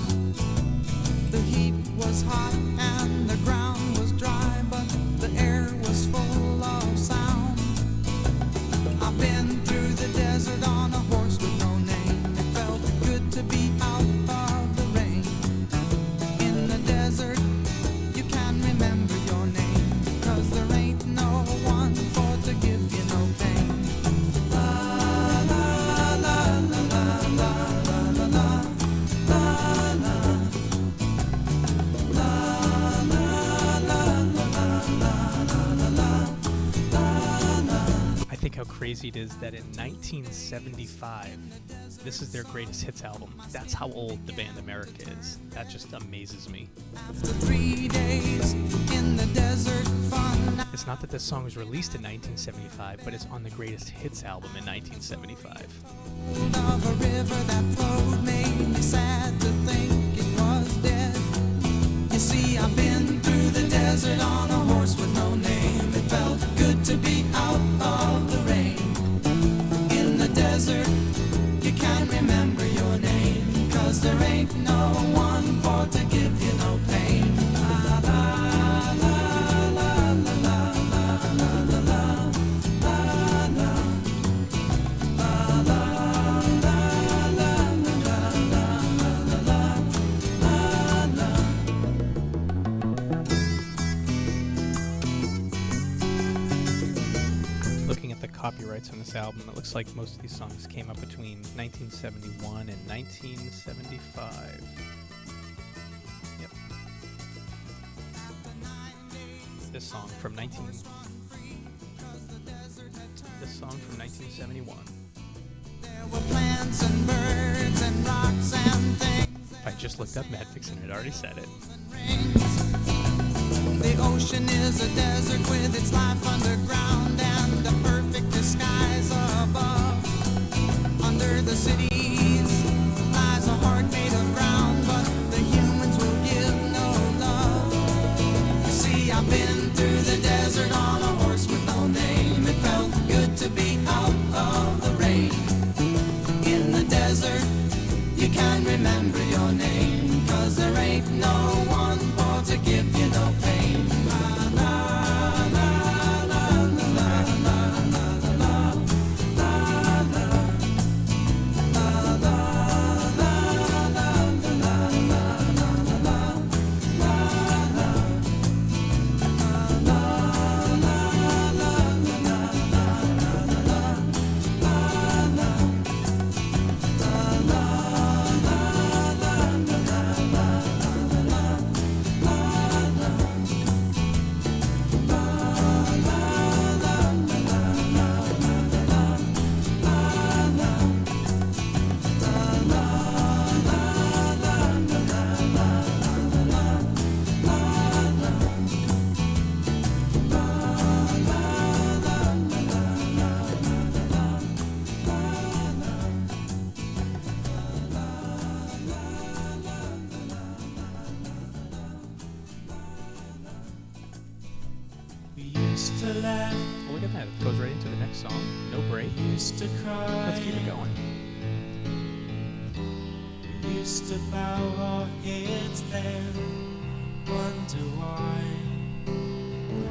crazy it is that in 1975, this is their greatest hits album. That's how old the band America is. That just amazes me. After 3 days in the desert, fun It's not that this song was released in 1975, but it's on the greatest hits album in 1975. of a river that flowed made me sad to think it was dead. You see, I've been through the desert on a horse with no name. It felt good to be out of the rain. In the desert, you can't remember your name, 'cause there ain't no one for to give you no pain. La, la, la, la, la, la, la, la, la, la, la, la, Looking at the copyrights on this album, it looks like most of these songs came up between 1971 and 1975. Yep. This song from 1971. There were plants and birds and rocks and things If I just looked up Mad Vixen, it already said it. and rings. The ocean is a desert with its life underground and the perfect disguise above. Under the cities lies a heart made of ground, but the humans will give no love. You see, I've been through the desert on a horse with no name. It felt good to be out of the rain. In the desert, you can't remember your name, 'cause there ain't no one for to give you no pain. La, la, la, la, la, la, la, la, la, la, la, la, used to laugh, Well, look at that. It goes right into the next song. No break. used to cry. Let's keep it going. We used to bow our heads then, wonder why.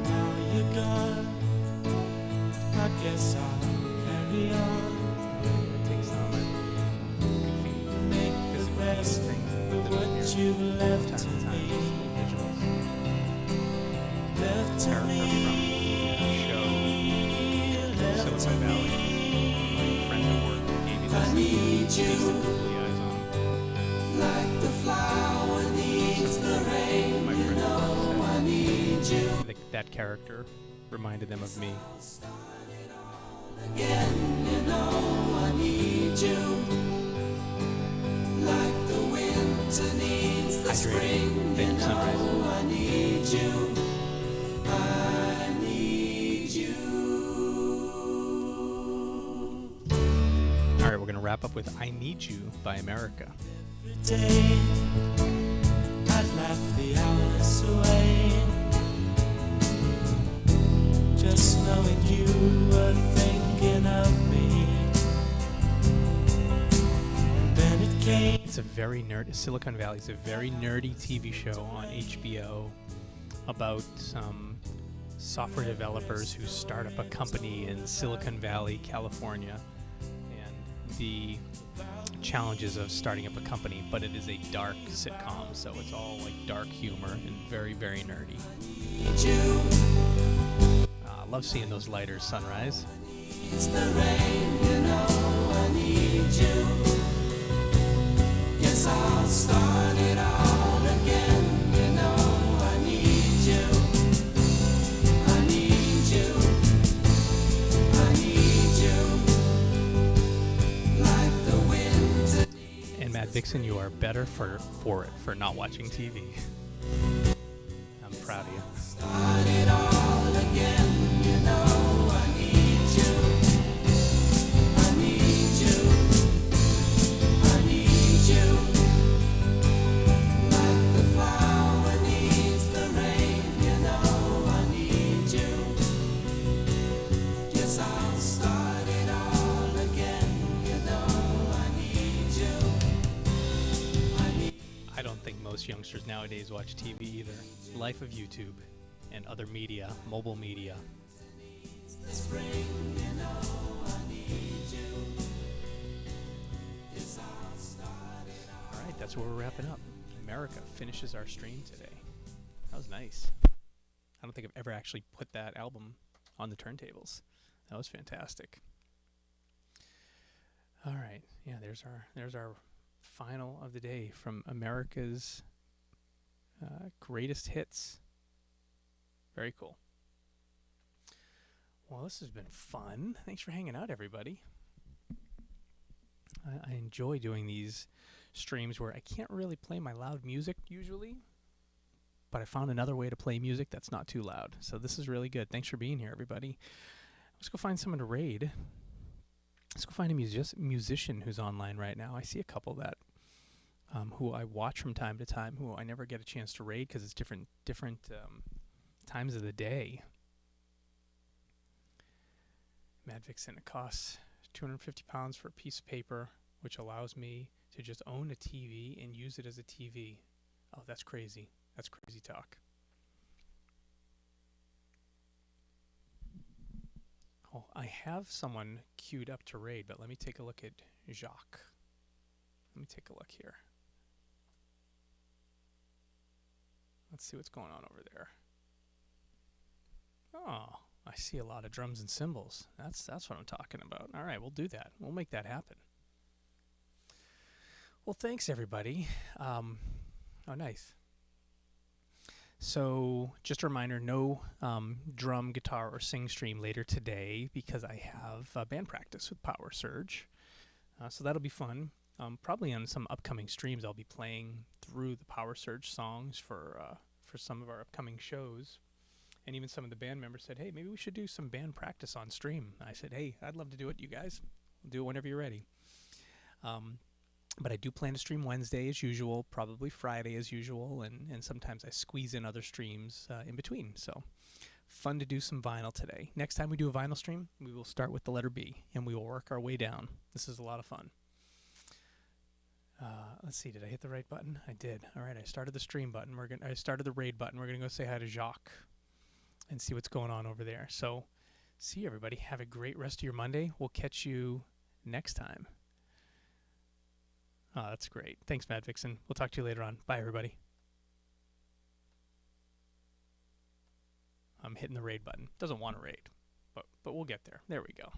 Now you're gone, I guess I'll carry on. It takes some goofy Make the physical best things of that what appear you've left time to to time. me. Visuals. Left to Character me. from the show Left to Silicon Valley. me. My friend at work gave me this. I need Takes the you googly eyes on. like the flower needs the rain. My You friend at know work I need you said that character reminded them of me. again. You know I need you like the winter needs the Hydrating. spring. Thank You you, Sunrise. know I need you. I need you. All right, we're gonna wrap up with "I Need You" by America. Day I'd laugh the hours away, just knowing you were thinking of me. And then it came. It's a very Silicon Valley is a very nerdy TV show on HBO about some software developers who start up a company in Silicon Valley, California, and the challenges of starting up a company. But it is a dark sitcom, so it's all like dark humor and very, very nerdy. Need you. Love seeing those lighters sunrise. It's the rain, you know I need you. Yes, I'll start it all again. You know I need you. I need you. I need you. And Matt Vixen, you are better for it, for not watching TV. I'm proud of you. Start it all again, you know I need you. I need you. I need you. Like the flower needs the rain, you know I need you. Guess I'll start it all again, you know I need you. I need I don't think most youngsters nowadays watch TV either. Life of YouTube and other media, mobile media. the spring, you know I need you. Guess I'll start it all. All right, that's where we're wrapping up. America finishes our stream today. That was nice. I don't think I've ever actually put that album on the turntables. That was fantastic. All right, yeah, there's our final of the day from America's greatest hits. Very cool. Well, this has been fun. Thanks for hanging out, everybody. I enjoy doing these streams where I can't really play my loud music usually, but I found another way to play music that's not too loud. So this is really good. Thanks for being here, everybody. Let's go find someone to raid. Let's go find a musician who's online right now. I see a couple that who I watch from time to time, who I never get a chance to raid because it's different times of the day. Mad Vixen, it costs £250 for a piece of paper, which allows me to just own a TV and use it as a TV. Oh, that's crazy. That's crazy talk. Oh, I have someone queued up to raid, but let me take a look at Jacques. Let me take a look here. Let's see what's going on over there. Oh, I see a lot of drums and cymbals. That's what I'm talking about. All right, we'll do that. We'll make that happen. Well, thanks, everybody. Oh, nice. So, just a reminder, no drum, guitar, or sing stream later today because I have band practice with Power Surge. So that'll be fun. Probably on some upcoming streams, I'll be playing through the Power Surge songs for some of our upcoming shows. And even some of the band members said, hey, maybe we should do some band practice on stream. I said, hey, I'd love to do it, you guys. We'll do it whenever you're ready. But I do plan to stream Wednesday as usual, probably Friday as usual, and sometimes I squeeze in other streams in between. So fun to do some vinyl today. Next time we do a vinyl stream, we will start with the letter B, and we will work our way down. This is a lot of fun. Let's see, did I hit the right button? I did. All right, I started the stream button. I started the raid button. We're going to go say hi to Jacques and see what's going on over there. So see you, everybody. Have a great rest of your Monday. We'll catch you next time. Oh, that's great. Thanks, Mad Vixen. We'll talk to you later on. Bye, everybody. I'm hitting the raid button. Doesn't want to raid, but we'll get there. There we go.